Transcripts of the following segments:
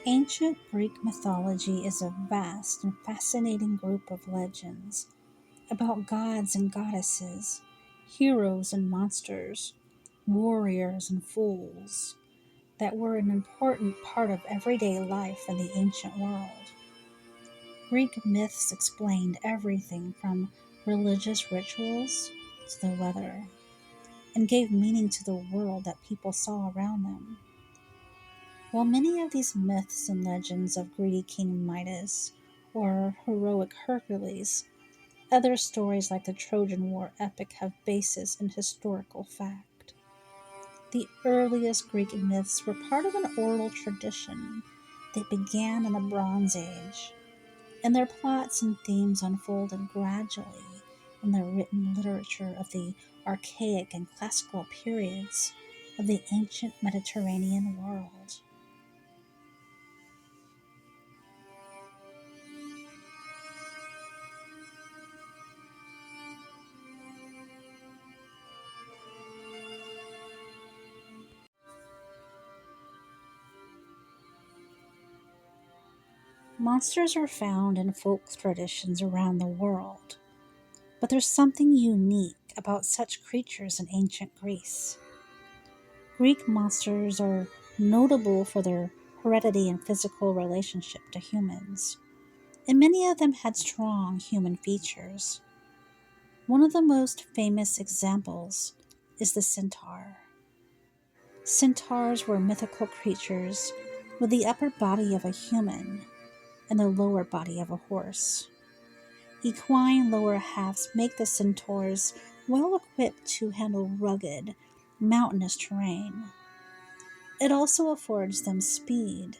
Ancient Greek mythology is a vast and fascinating group of legends about gods and goddesses, heroes and monsters, warriors and fools that were an important part of everyday life in the ancient world. Greek myths explained everything from religious rituals to the weather and gave meaning to the world that people saw around them. While many of these myths and legends of greedy King Midas or heroic Hercules, other stories like the Trojan War epic have basis in historical fact. The earliest Greek myths were part of an oral tradition that began in the Bronze Age, and their plots and themes unfolded gradually in the written literature of the archaic and classical periods of the ancient Mediterranean world. Monsters are found in folk traditions around the world, but there's something unique about such creatures in ancient Greece. Greek monsters are notable for their heredity and physical relationship to humans, and many of them had strong human features. One of the most famous examples is the Centaur. Centaurs were mythical creatures with the upper body of a human and the lower body of a horse. Equine lower halves make the centaurs well equipped to handle rugged, mountainous terrain. It also affords them speed,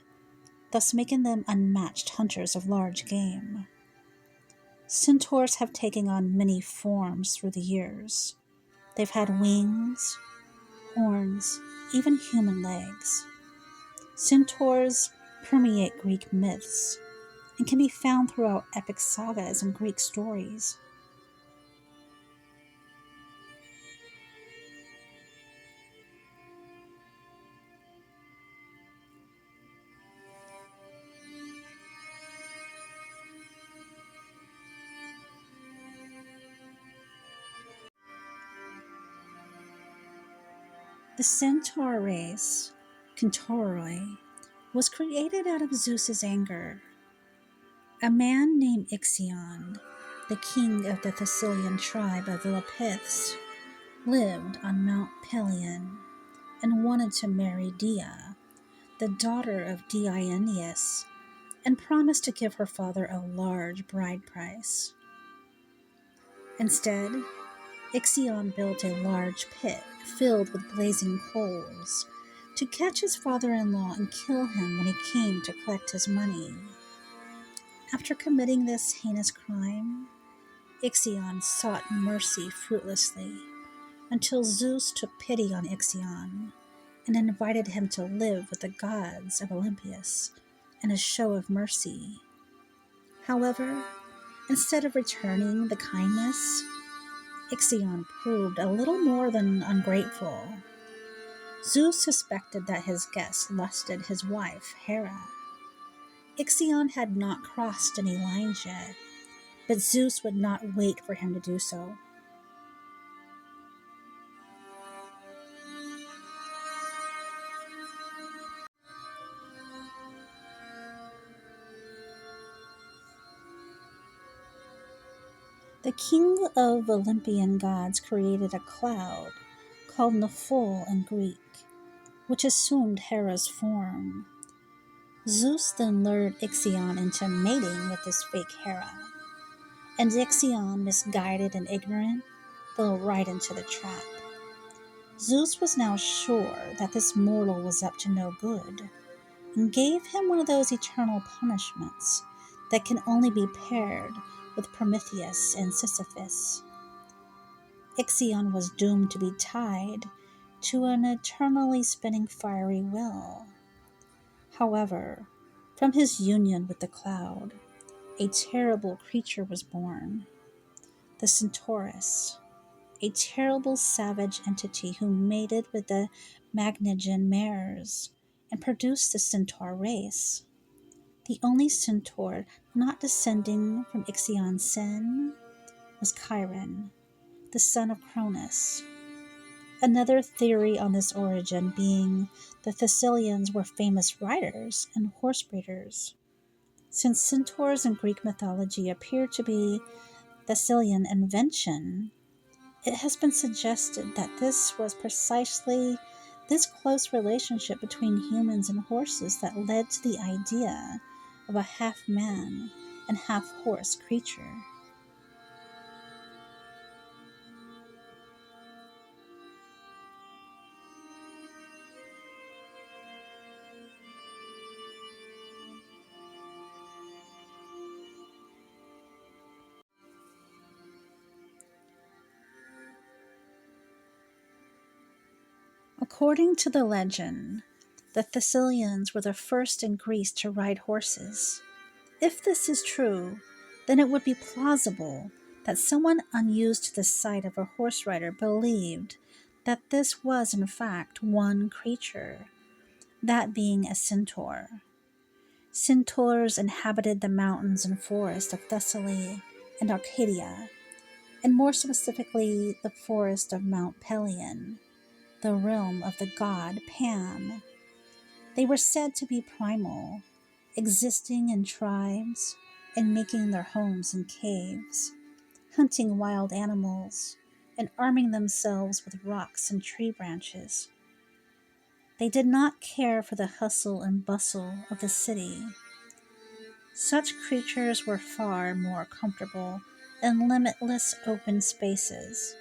thus making them unmatched hunters of large game. Centaurs have taken on many forms through the years. They've had wings, horns, even human legs. Centaurs permeate Greek myths and can be found throughout epic sagas and Greek stories. The Centaur race, Centauroi, was created out of Zeus's anger. A man named Ixion, the king of the Thessalian tribe of the Lapiths, lived on Mount Pelion and wanted to marry Dia, the daughter of Deianius, and promised to give her father a large bride price. Instead, Ixion built a large pit filled with blazing coals to catch his father-in-law and kill him when he came to collect his money. After committing this heinous crime, Ixion sought mercy fruitlessly until Zeus took pity on Ixion and invited him to live with the gods of Olympus in a show of mercy. However, instead of returning the kindness, Ixion proved a little more than ungrateful. Zeus suspected that his guest lusted his wife, Hera. Ixion had not crossed any lines yet, but Zeus would not wait for him to do so. The king of Olympian gods created a cloud called Nephil in Greek, which assumed Hera's form. Zeus then lured Ixion into mating with this fake Hera, and Ixion, misguided and ignorant, fell right into the trap. Zeus was now sure that this mortal was up to no good, and gave him one of those eternal punishments that can only be paired with Prometheus and Sisyphus. Ixion was doomed to be tied to an eternally spinning fiery wheel. However, from his union with the cloud, a terrible creature was born, the Centaurus, a terrible savage entity who mated with the Magnian mares and produced the Centaur race. The only centaur not descending from Ixion's sin was Chiron, the son of Cronus. Another theory on this origin being the Thessalians were famous riders and horse breeders. Since centaurs in Greek mythology appear to be Thessalian invention, it has been suggested that this was precisely this close relationship between humans and horses that led to the idea of a half man and half horse creature. According to the legend, the Thessalians were the first in Greece to ride horses. If this is true, then it would be plausible that someone unused to the sight of a horse rider believed that this was in fact one creature, that being a centaur. Centaurs inhabited the mountains and forests of Thessaly and Arcadia, and more specifically the forest of Mount Pelion, the realm of the god Pan. They were said to be primal, existing in tribes and making their homes in caves, hunting wild animals, and arming themselves with rocks and tree branches. They did not care for the hustle and bustle of the city. Such creatures were far more comfortable in limitless open spaces.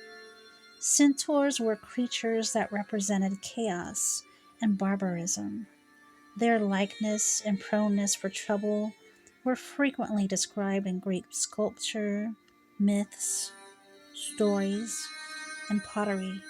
Centaurs were creatures that represented chaos and barbarism. Their likeness and proneness for trouble were frequently described in Greek sculpture, myths, stories, and pottery.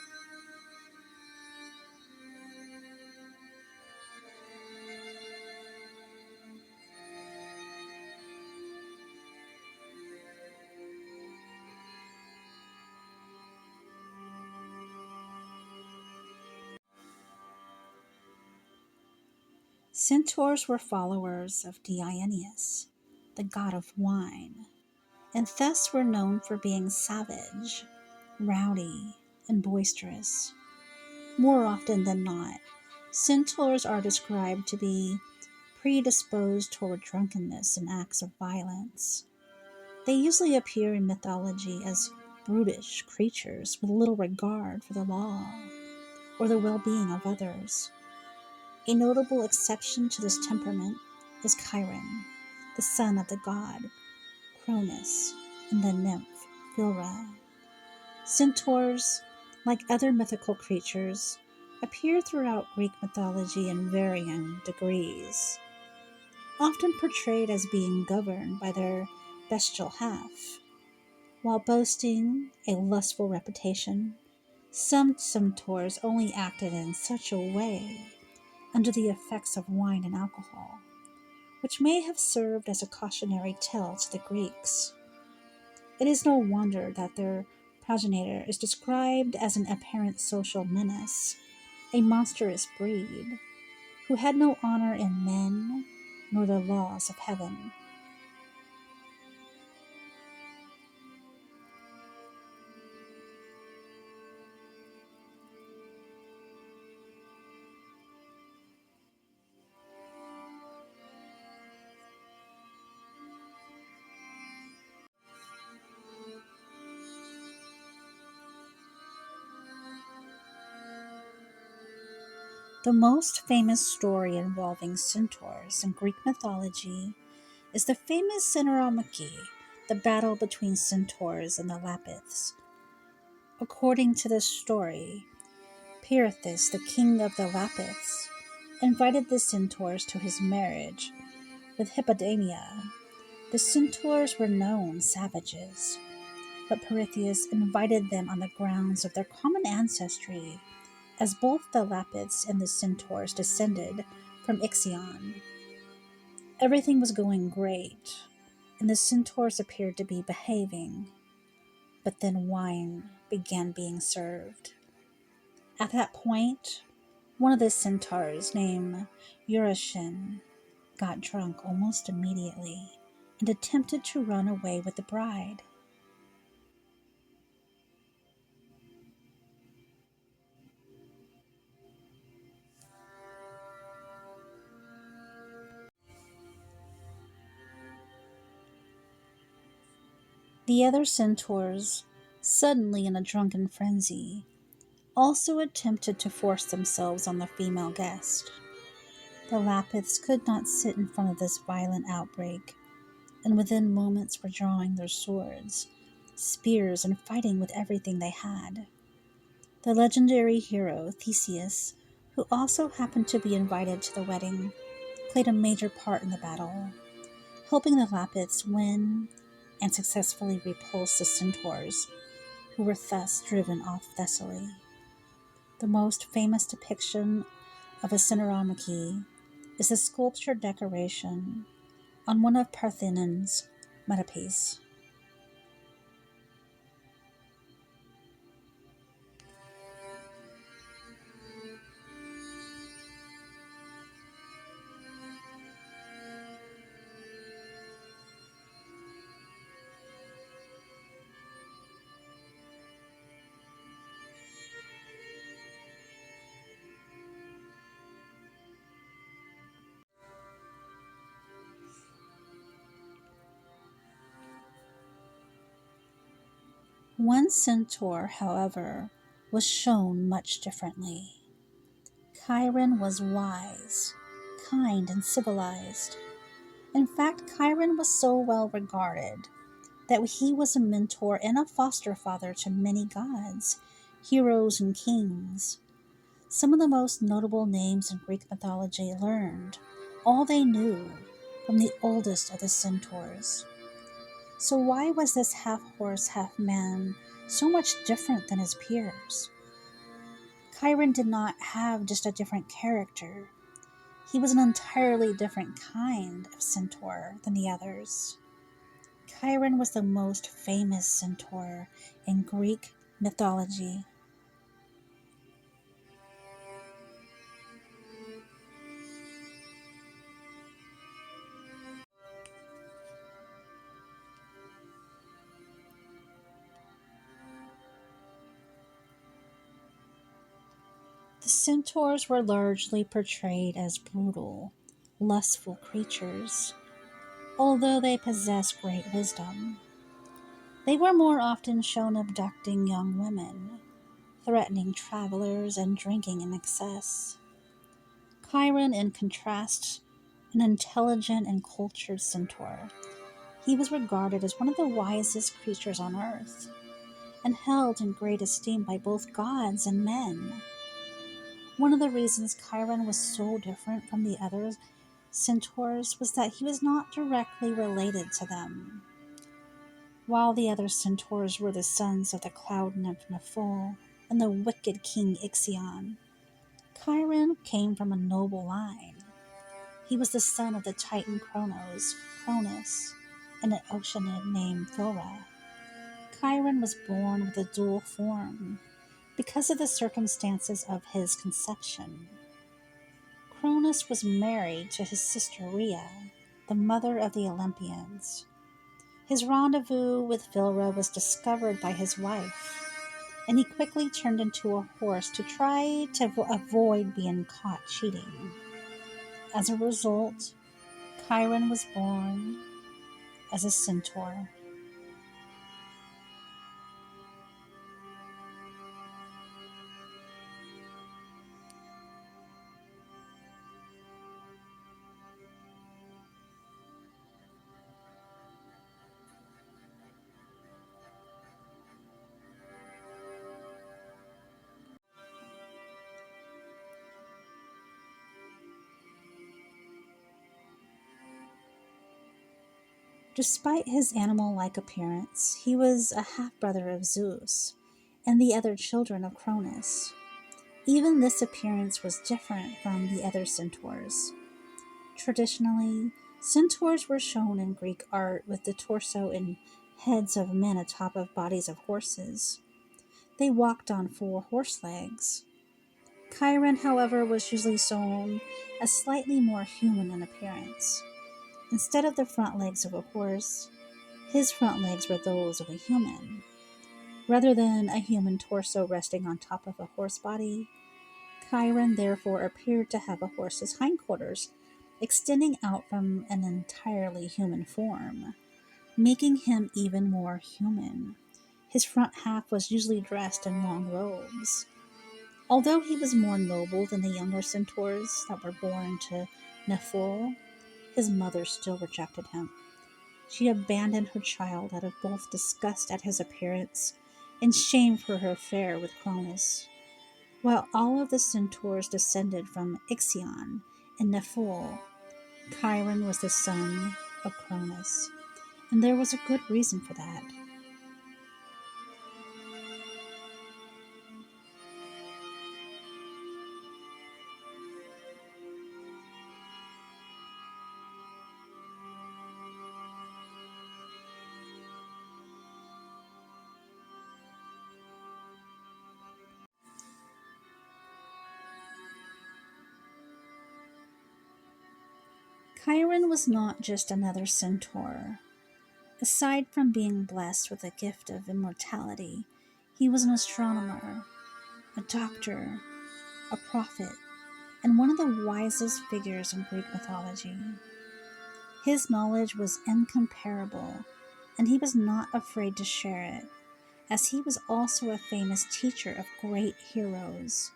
Centaurs were followers of Dionysus, the god of wine, and thus were known for being savage, rowdy, and boisterous. More often than not, centaurs are described to be predisposed toward drunkenness and acts of violence. They usually appear in mythology as brutish creatures with little regard for the law or the well being of others. A notable exception to this temperament is Chiron, the son of the god Cronus and the nymph Philra. Centaurs, like other mythical creatures, appear throughout Greek mythology in varying degrees, often portrayed as being governed by their bestial half. While boasting a lustful reputation, some centaurs only acted in such a way under the effects of wine and alcohol, which may have served as a cautionary tale to the Greeks. It is no wonder that their progenitor is described as an apparent social menace, a monstrous breed, who had no honor in men nor the laws of heaven. The most famous story involving centaurs in Greek mythology is the famous Centauromachy, the battle between centaurs and the Lapiths. According to this story, Pirithous, the king of the Lapiths, invited the centaurs to his marriage with Hippodamia. The centaurs were known savages, but Pirithous invited them on the grounds of their common ancestry, as both the Lapiths and the centaurs descended from Ixion. Everything was going great, and the centaurs appeared to be behaving, but then wine began being served. At that point, one of the centaurs, named Eurytion, got drunk almost immediately and attempted to run away with the bride. The other centaurs, suddenly in a drunken frenzy, also attempted to force themselves on the female guest. The Lapiths could not sit in front of this violent outbreak, and within moments were drawing their swords, spears, and fighting with everything they had. The legendary hero Theseus, who also happened to be invited to the wedding, played a major part in the battle, helping the Lapiths win and successfully repulse the Centaurs, who were thus driven off Thessaly. The most famous depiction of a Centauromachy is the sculptured decoration on one of Parthenon's metopes. One centaur, however, was shown much differently. Chiron was wise, kind, and civilized. In fact, Chiron was so well regarded that he was a mentor and a foster father to many gods, heroes, and kings. Some of the most notable names in Greek mythology learned all they knew from the oldest of the centaurs. So, why was this half horse, half man so much different than his peers? Chiron did not have just a different character, he was an entirely different kind of centaur than the others. Chiron was the most famous centaur in Greek mythology. The centaurs were largely portrayed as brutal, lustful creatures, although they possessed great wisdom. They were more often shown abducting young women, threatening travelers, and drinking in excess. Chiron, in contrast, an intelligent and cultured centaur, he was regarded as one of the wisest creatures on earth and held in great esteem by both gods and men. One of the reasons Chiron was so different from the other centaurs was that he was not directly related to them. While the other centaurs were the sons of the cloud nymph Nephil and the wicked king Ixion, Chiron came from a noble line. He was the son of the titan Cronus, and an oceanid named Thora. Chiron was born with a dual form because of the circumstances of his conception. Cronus was married to his sister Rhea, the mother of the Olympians. His rendezvous with Philra was discovered by his wife, and he quickly turned into a horse to try to avoid being caught cheating. As a result, Chiron was born as a centaur. Despite his animal-like appearance, he was a half-brother of Zeus and the other children of Cronus. Even this appearance was different from the other centaurs. Traditionally, centaurs were shown in Greek art with the torso and heads of men atop of bodies of horses. They walked on four horse legs. Chiron, however, was usually shown as slightly more human in appearance. Instead of the front legs of a horse, his front legs were those of a human. Rather than a human torso resting on top of a horse body, Chiron therefore appeared to have a horse's hindquarters extending out from an entirely human form, making him even more human. His front half was usually dressed in long robes. Although he was more noble than the younger centaurs that were born to Nephil, his mother still rejected him. She abandoned her child out of both disgust at his appearance and shame for her affair with Cronus. While all of the centaurs descended from Ixion and Nephil, Chiron was the son of Cronus, and there was a good reason for that. Chiron was not just another centaur. Aside from being blessed with the gift of immortality, he was an astronomer, a doctor, a prophet, and one of the wisest figures in Greek mythology. His knowledge was incomparable, and he was not afraid to share it, as he was also a famous teacher of great heroes.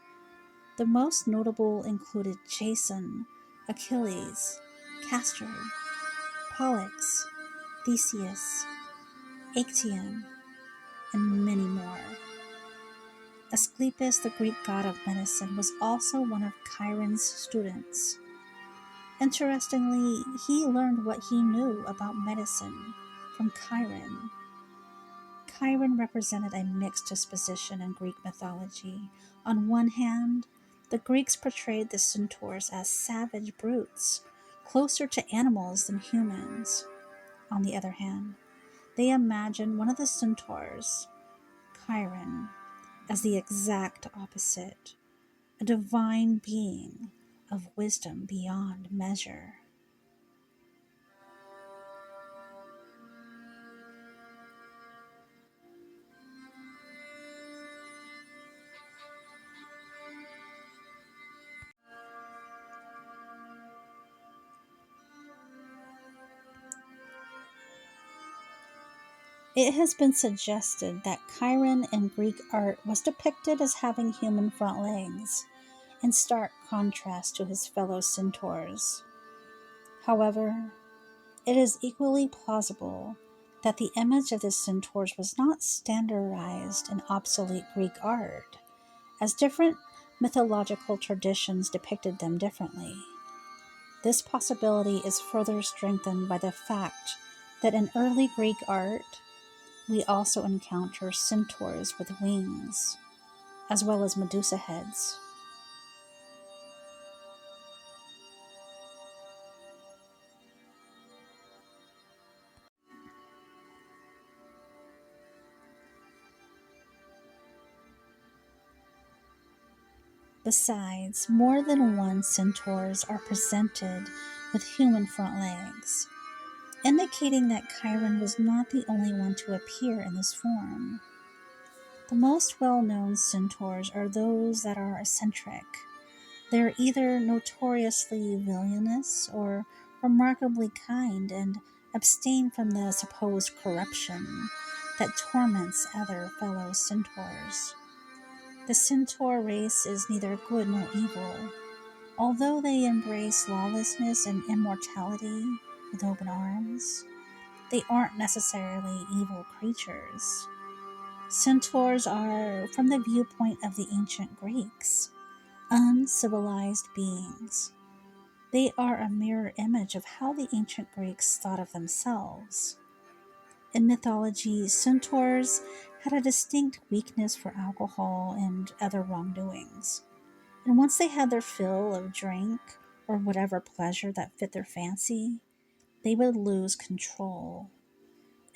The most notable included Jason, Achilles, Castor, Pollux, Theseus, Actaeon, and many more. Asclepius, the Greek god of medicine, was also one of Chiron's students. Interestingly, he learned what he knew about medicine from Chiron. Chiron represented a mixed disposition in Greek mythology. On one hand, the Greeks portrayed the centaurs as savage brutes, closer to animals than humans. On the other hand, they imagined one of the centaurs, Chiron, as the exact opposite, a divine being of wisdom beyond measure. It has been suggested that Chiron in Greek art was depicted as having human front legs, in stark contrast to his fellow centaurs. However, it is equally plausible that the image of the centaurs was not standardized in obsolete Greek art, as different mythological traditions depicted them differently. This possibility is further strengthened by the fact that in early Greek art, we also encounter centaurs with wings, as well as Medusa heads. Besides, more than one centaurs are presented with human front legs, indicating that Chiron was not the only one to appear in this form. The most well-known centaurs are those that are eccentric. They're either notoriously villainous or remarkably kind and abstain from the supposed corruption that torments other fellow centaurs. The centaur race is neither good nor evil. Although they embrace lawlessness and immortality with open arms, they aren't necessarily evil creatures. Centaurs are, from the viewpoint of the ancient Greeks, uncivilized beings. They are a mirror image of how the ancient Greeks thought of themselves. In mythology, centaurs had a distinct weakness for alcohol and other wrongdoings. And once they had their fill of drink or whatever pleasure that fit their fancy, they would lose control.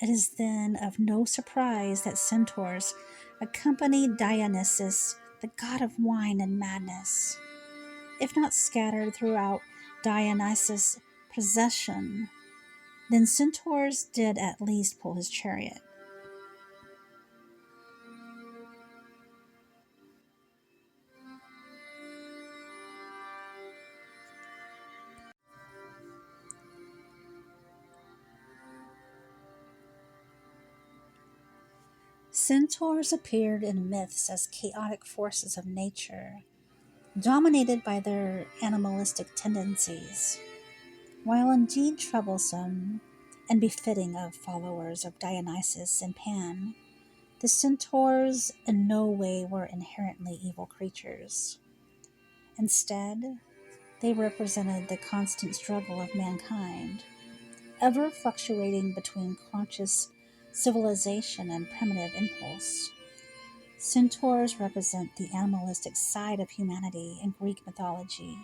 It is then of no surprise that centaurs accompanied Dionysus the god of wine and madness. If not scattered throughout Dionysus' procession, then Centaurs did at least pull his chariot. Centaurs appeared in myths as chaotic forces of nature, dominated by their animalistic tendencies. While indeed troublesome and befitting of followers of Dionysus and Pan, the centaurs in no way were inherently evil creatures. Instead, they represented the constant struggle of mankind, ever fluctuating between conscious civilization and primitive impulse. Centaurs represent the animalistic side of humanity in Greek mythology.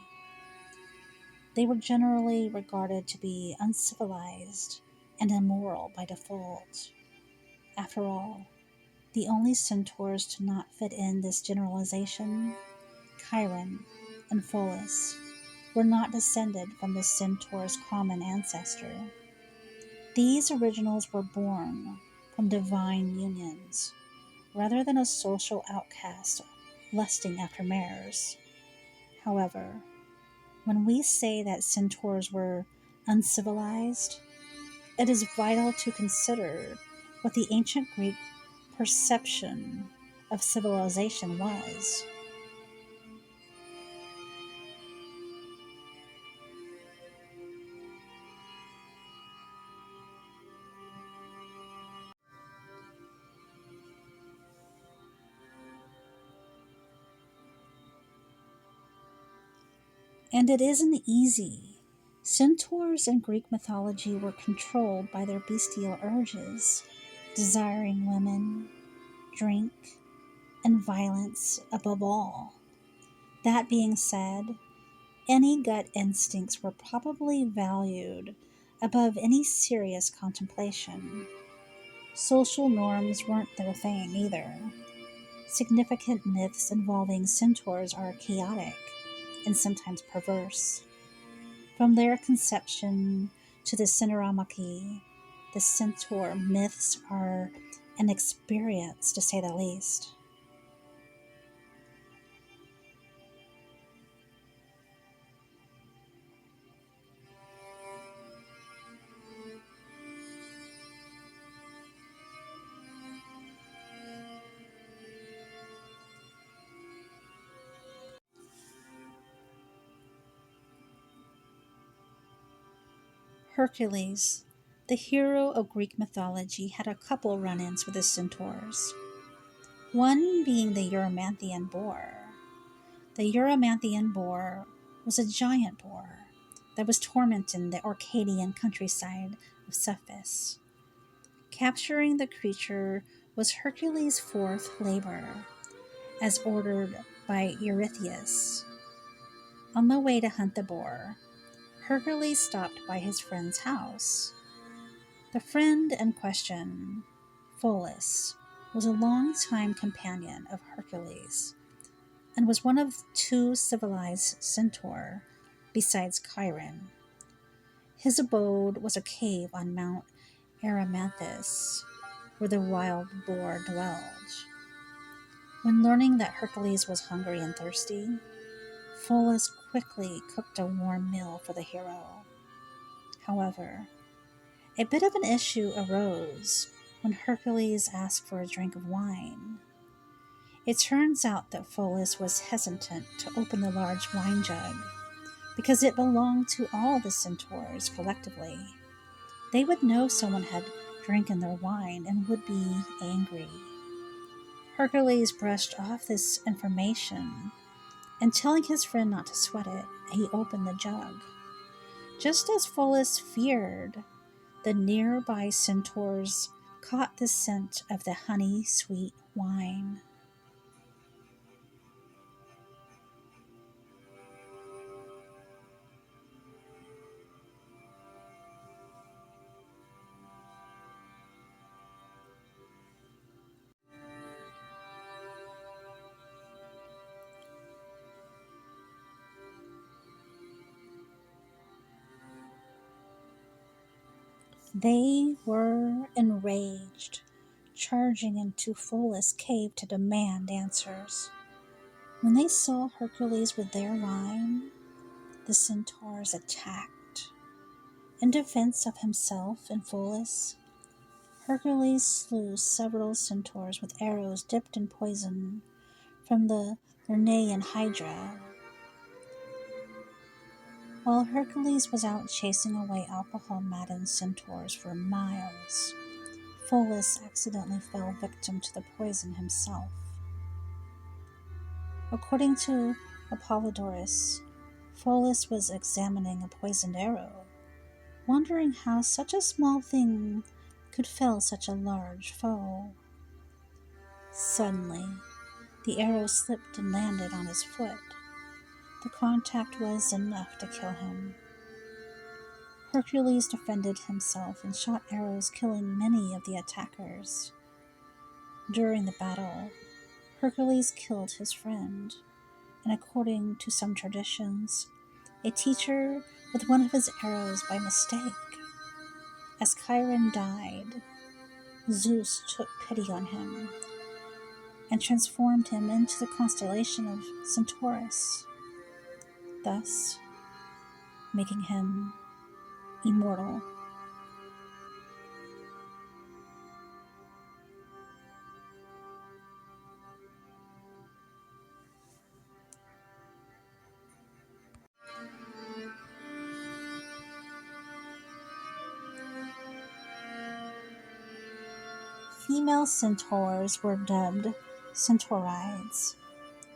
They were generally regarded to be uncivilized and immoral by default. After all, the only centaurs to not fit in this generalization, Chiron and Pholus, were not descended from the centaur's common ancestor. These originals were born from divine unions, rather than a social outcast lusting after mares. However, when we say that centaurs were uncivilized, it is vital to consider what the ancient Greek perception of civilization was. And it isn't easy. Centaurs in Greek mythology were controlled by their bestial urges, desiring women, drink, and violence above all. That being said, any gut instincts were probably valued above any serious contemplation. Social norms weren't their thing either. Significant myths involving centaurs are chaotic and sometimes perverse. From their conception to the Centauromachy, the centaur myths are an experience to say the least. Hercules, the hero of Greek mythology, had a couple run ins with the centaurs, one being the Eurymanthian boar. The Eurymanthian boar was a giant boar that was tormenting the Orcadian countryside of Cephus. Capturing the creature was Hercules' fourth labor, as ordered by Eurystheus. On the way to hunt the boar, Hercules stopped by his friend's house. The friend in question, Pholus, was a longtime companion of Hercules and was one of two civilized centaur besides Chiron. His abode was a cave on Mount Erymanthus, where the wild boar dwelled. When learning that Hercules was hungry and thirsty, Pholus quickly cooked a warm meal for the hero. However, a bit of an issue arose when Hercules asked for a drink of wine. It turns out that Pholus was hesitant to open the large wine jug because it belonged to all the centaurs collectively. They would know someone had drinking their wine and would be angry. Hercules brushed off this information and, telling his friend not to sweat it, he opened the jug. Just as Pholus feared, the nearby centaurs caught the scent of the honey-sweet wine. They were enraged, charging into Pholus' cave to demand answers. When they saw Hercules with their line, the Centaurs attacked. In defense of himself and Pholus, Hercules slew several Centaurs with arrows dipped in poison from the Lernaean Hydra. While Hercules was out chasing away alcohol-maddened Centaurs for miles, Pholus accidentally fell victim to the poison himself. According to Apollodorus, Pholus was examining a poisoned arrow, wondering how such a small thing could fell such a large foe. Suddenly, the arrow slipped and landed on his foot. The contact was enough to kill him. Hercules defended himself and shot arrows, killing many of the attackers. During the battle, Hercules killed his friend, and according to some traditions, a teacher with one of his arrows by mistake. As Chiron died, Zeus took pity on him and transformed him into the constellation of Centaurus, thus making him immortal. Female centaurs were dubbed Centaurides,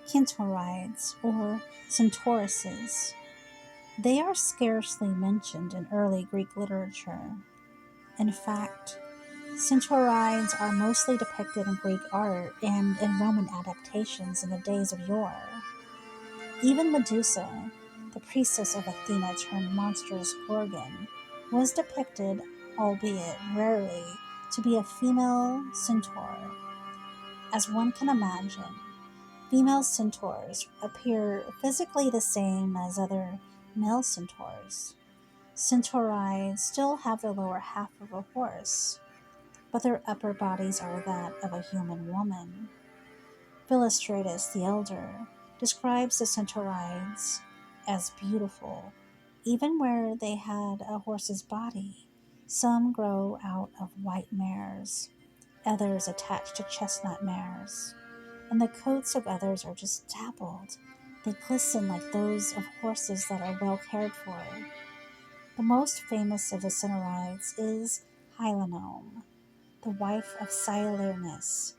Centaurides, or Centauruses. They are scarcely mentioned in early Greek literature. In fact, Centaurides are mostly depicted in Greek art and in Roman adaptations in the days of yore. Even Medusa, the priestess of Athena turned monstrous Gorgon, was depicted, albeit rarely, to be a female centaur. As one can imagine, female centaurs appear physically the same as other male centaurs. Centaurides still have the lower half of a horse, but their upper bodies are that of a human woman. Philostratus the Elder describes the Centaurides as beautiful, even where they had a horse's body. Some grow out of white mares, others attached to chestnut mares, and the coats of others are just dappled. They glisten like those of horses that are well cared for. The most famous of the Centaurides is Hylanome, the wife of Cylernus,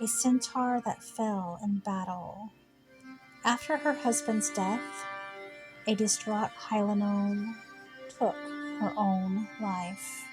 a centaur that fell in battle. After her husband's death, a distraught Hylanome took her own life.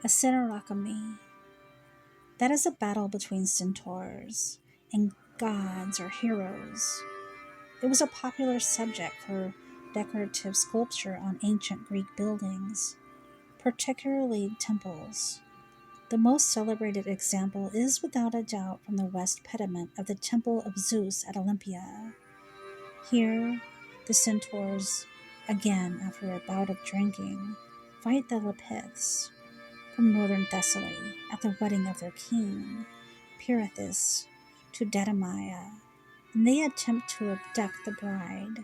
A Centaurachemy. That is a battle between centaurs and gods or heroes. It was a popular subject for decorative sculpture on ancient Greek buildings, particularly temples. The most celebrated example is without a doubt from the west pediment of the Temple of Zeus at Olympia. Here, the centaurs, again after a bout of drinking, fight the Lapiths from northern Thessaly at the wedding of their king, Pirithous, to Deidamia, and they attempt to abduct the bride.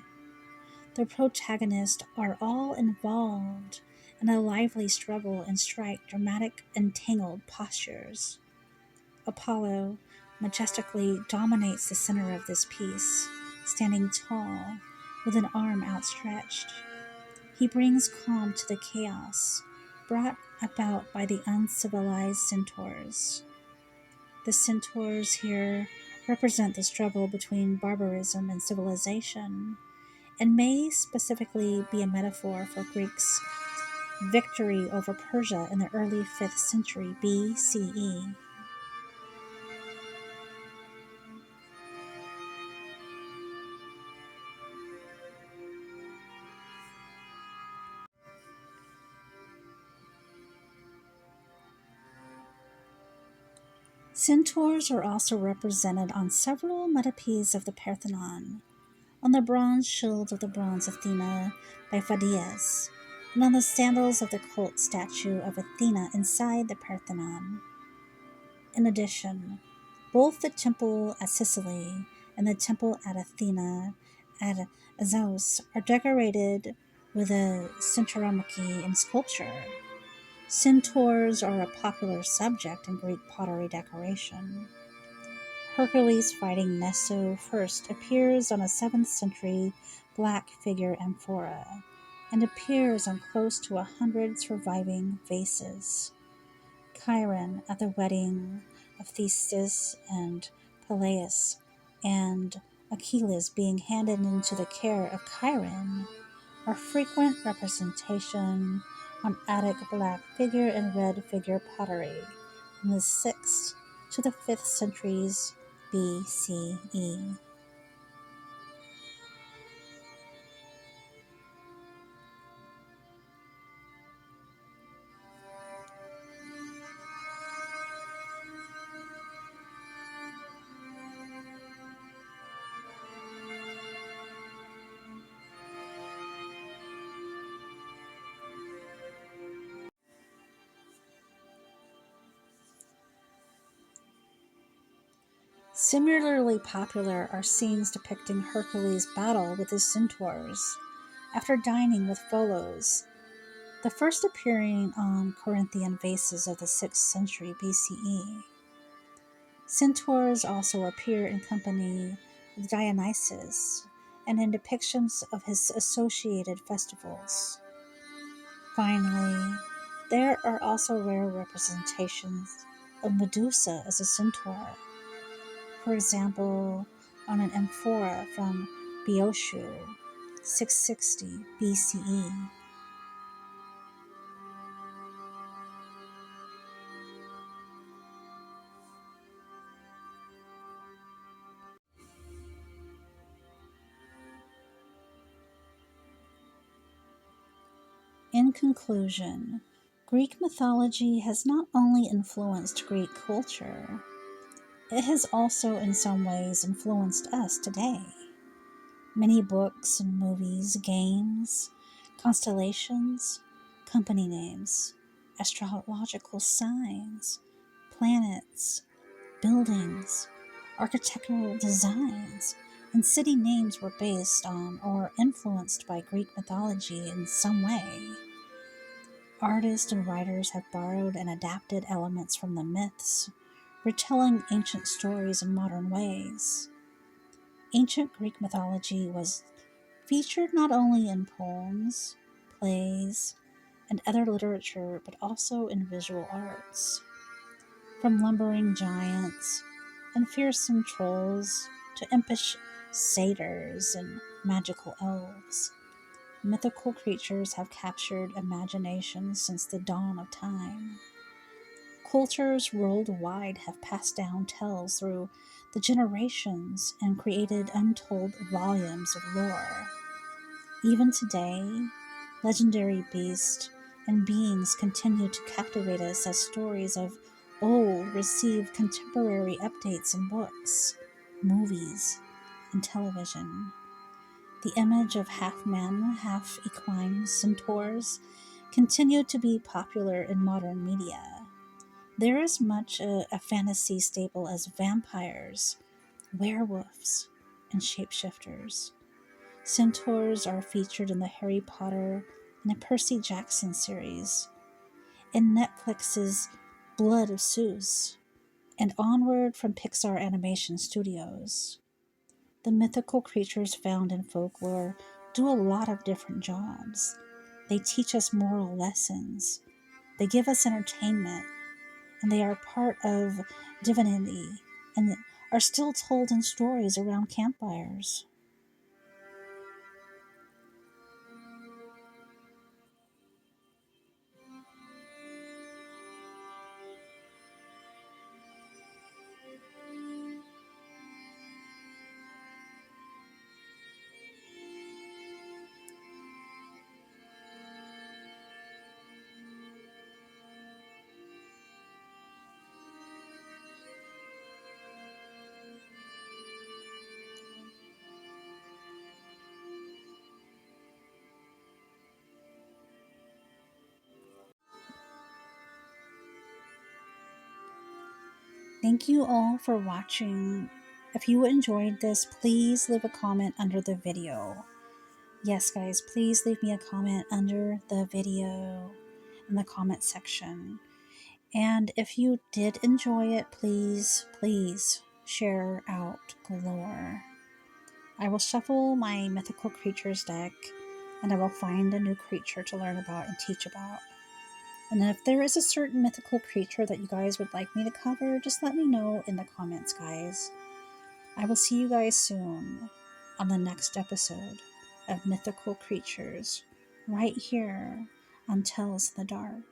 The protagonists are all involved in a lively struggle and strike dramatic entangled postures. Apollo majestically dominates the center of this piece, standing tall with an arm outstretched. He brings calm to the chaos brought about by the uncivilized centaurs. The centaurs here represent the struggle between barbarism and civilization, and may specifically be a metaphor for Greeks' victory over Persia in the early 5th century BCE. Centaurs are also represented on several metopes of the Parthenon, on the bronze shield of the bronze Athena by Phidias, and on the sandals of the cult statue of Athena inside the Parthenon. In addition, both the temple at Sicily and the temple at Athena at Azos are decorated with a centauromachi in sculpture. Centaurs are a popular subject in Greek pottery decoration. Hercules fighting Neso first appears on a 7th century black figure amphora and appears on close to 100 surviving vases. Chiron at the wedding of Theseus and Peleus, and Achilles being handed into the care of Chiron, are frequent representation on Attic black figure and red figure pottery from the 6th to the 5th centuries BCE. Similarly popular are scenes depicting Hercules' battle with his centaurs after dining with Pholos, the first appearing on Corinthian vases of the 6th century BCE. Centaurs also appear in company with Dionysus and in depictions of his associated festivals. Finally, there are also rare representations of Medusa as a centaur, for example, on an amphora from Boeotia, 660 BCE. In conclusion, Greek mythology has not only influenced Greek culture, it has also in some ways influenced us today. Many books and movies, games, constellations, company names, astrological signs, planets, buildings, architectural designs, and city names were based on or influenced by Greek mythology in some way. Artists and writers have borrowed and adapted elements from the myths, retelling ancient stories in modern ways. Ancient Greek mythology was featured not only in poems, plays, and other literature, but also in visual arts. From lumbering giants and fearsome trolls to impish satyrs and magical elves, mythical creatures have captured imagination since the dawn of time. Cultures worldwide have passed down tales through the generations and created untold volumes of lore. Even today, legendary beasts and beings continue to captivate us as stories of old receive contemporary updates in books, movies, and television. The image of half-man, half-equine centaurs continue to be popular in modern media. There is much a fantasy staple as vampires, werewolves, and shapeshifters. Centaurs are featured in the Harry Potter and the Percy Jackson series, in Netflix's Blood of Zeus, and Onward from Pixar Animation Studios. The mythical creatures found in folklore do a lot of different jobs. They teach us moral lessons, they give us entertainment, and they are part of divinity and are still told in stories around campfires. Thank you all for watching. If you enjoyed this, please leave a comment under the video. Yes, guys, please leave me a comment under the video in the comment section. And if you did enjoy it, please share out galore. I will shuffle my mythical creatures deck, and I will find a new creature to learn about and teach about. And if there is a certain mythical creature that you guys would like me to cover, just let me know in the comments, guys. I will see you guys soon on the next episode of Mythical Creatures, right here on Tells the Dark.